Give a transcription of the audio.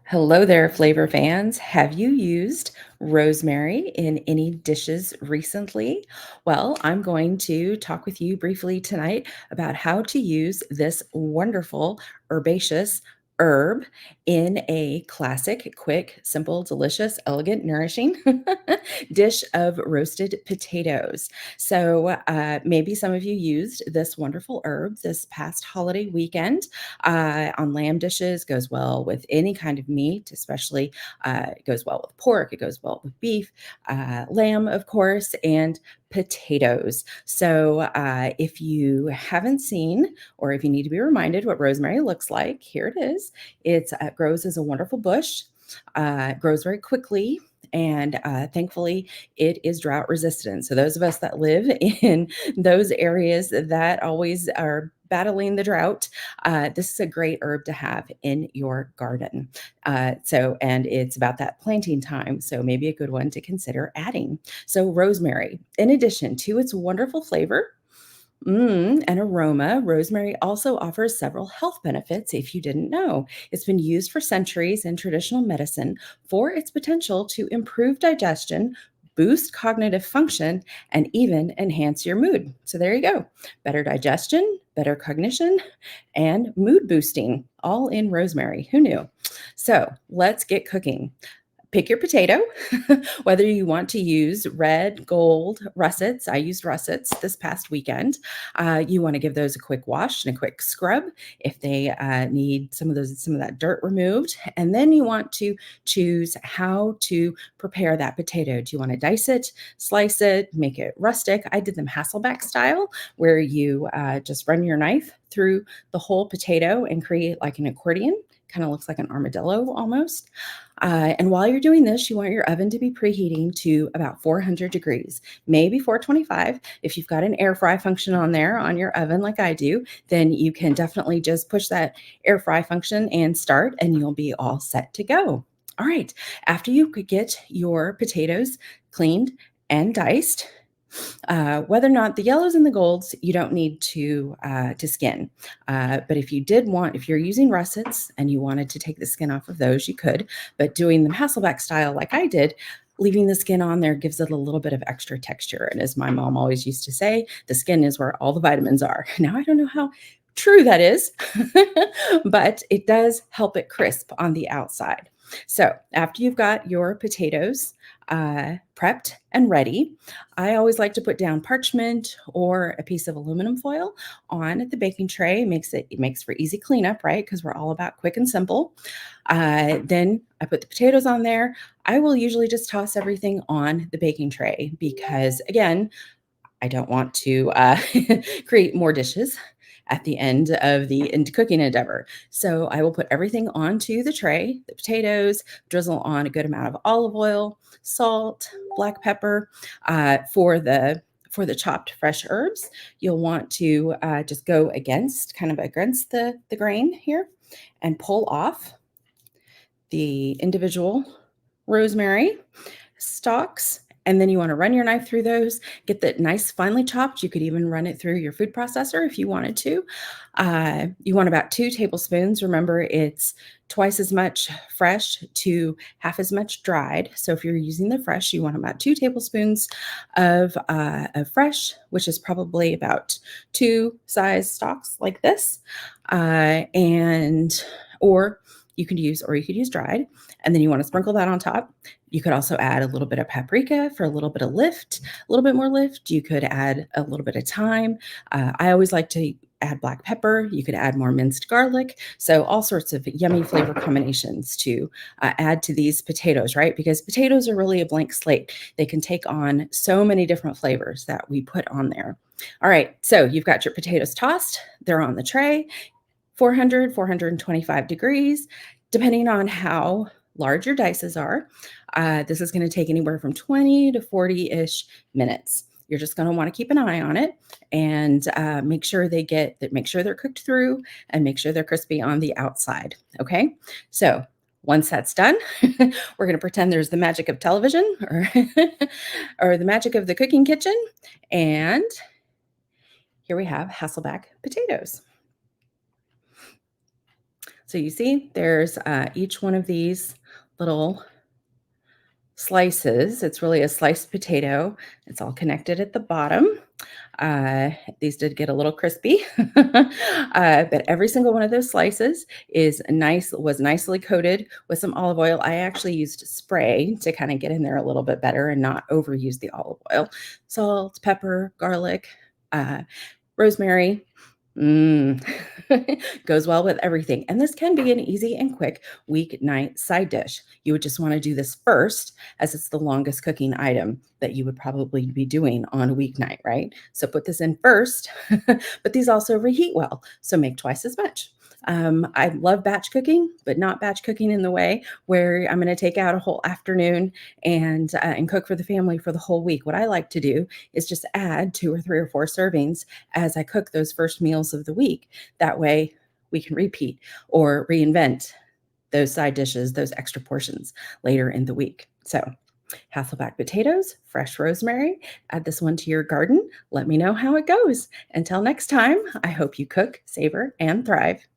Hello there, flavor fans. Have you used rosemary in any dishes recently? Well, I'm going to talk with you briefly tonight about how to use this wonderful herbaceous herb in a classic, quick, simple, delicious, elegant, nourishing dish of roasted potatoes. So maybe some of you used this wonderful herb this past holiday weekend on lamb dishes, goes well with any kind of meat, especially it goes well with pork, it goes well with beef, lamb, of course, and potatoes. So if you haven't seen or if you need to be reminded what rosemary looks like, here it is. It grows as a wonderful bush, grows very quickly. And thankfully, it is drought resistant. So, those of us that live in those areas that always are battling the drought, this is a great herb to have in your garden. And it's about that planting time. So maybe a good one to consider adding. So, rosemary, in addition to its wonderful flavor, and aroma, rosemary also offers several health benefits if you didn't know. It's been used for centuries in traditional medicine for its potential to improve digestion, boost cognitive function, and even enhance your mood. So there you go. Better digestion, better cognition, and mood boosting, all in rosemary. Who knew? So let's get cooking. Pick your potato, whether you want to use red, gold, russets. I used russets this past weekend. You want to give those a quick wash and a quick scrub if they need some of that dirt removed. And then you want to choose how to prepare that potato. Do you want to dice it, slice it, make it rustic? I did them Hasselback style, where you just run your knife through the whole potato and create like an accordion. Kind of looks like an armadillo almost. And while you're doing this, you want your oven to be preheating to about 400 degrees, maybe 425. If you've got an air fry function on there on your oven like I do, then you can definitely just push that air fry function and start, and you'll be all set to go. All right. After you could get your potatoes cleaned and diced, whether or not the yellows and the golds, you don't need to skin. But if you're using russets and you wanted to take the skin off of those, you could. But doing them Hasselback style, like I did, leaving the skin on there gives it a little bit of extra texture. And as my mom always used to say, the skin is where all the vitamins are. Now I don't know how true that is, but it does help it crisp on the outside. So after you've got your potatoes prepped and ready, I always like to put down parchment or a piece of aluminum foil on the baking tray. It makes for easy cleanup, right? Because we're all about quick and simple. Then I put the potatoes on there. I will usually just toss everything on the baking tray because, again, I don't want to create more dishes at the end of the cooking endeavor. So I will put everything onto the tray, the potatoes, drizzle on a good amount of olive oil, salt, black pepper. For the chopped fresh herbs, you'll want to just go kind of against the grain here and pull off the individual rosemary stalks. And then you want to run your knife through those, get that nice finely chopped. You could even run it through your food processor if you wanted to. You want about 2 tablespoons. Remember, it's twice as much fresh to half as much dried. So if you're using the fresh, you want about 2 tablespoons of fresh, which is probably about 2 size stalks like this. And or you could use dried, and then you want to sprinkle that on top. You could also add a little bit of paprika for a little bit of lift, a little bit more lift. You could add a little bit of thyme. I always like to add black pepper. You could add more minced garlic. So all sorts of yummy flavor combinations to add to these potatoes, right? Because potatoes are really a blank slate. They can take on so many different flavors that we put on there. All right, so you've got your potatoes tossed. They're on the tray. 400, 425 degrees, depending on how large your dices are. This is going to take anywhere from 20 to 40-ish minutes. You're just going to want to keep an eye on it and make sure they're cooked through and make sure they're crispy on the outside. Okay, so once that's done, we're going to pretend there's the magic of television or or the magic of the cooking kitchen, and here we have Hasselback potatoes. So you see, there's each one of these little slices. It's really a sliced potato. It's all connected at the bottom. Uh, these did get a little crispy, but every single one of those slices was nicely coated with some olive oil. I actually used spray to kind of get in there a little bit better and not overuse the olive oil. Salt, pepper, garlic, uh, rosemary. Mm. Goes well with everything. And this can be an easy and quick weeknight side dish. You would just want to do this first, as it's the longest cooking item that you would probably be doing on a weeknight, right? So put this in first, but these also reheat well. So make twice as much. I love batch cooking, but not batch cooking in the way where I'm going to take out a whole afternoon and cook for the family for the whole week. What I like to do is just add 2 or 3 or 4 servings as I cook those first meals of the week. That way, we can repeat or reinvent those side dishes, those extra portions later in the week. So, Hasselback potatoes, fresh rosemary, add this one to your garden. Let me know how it goes. Until next time, I hope you cook, savor, and thrive.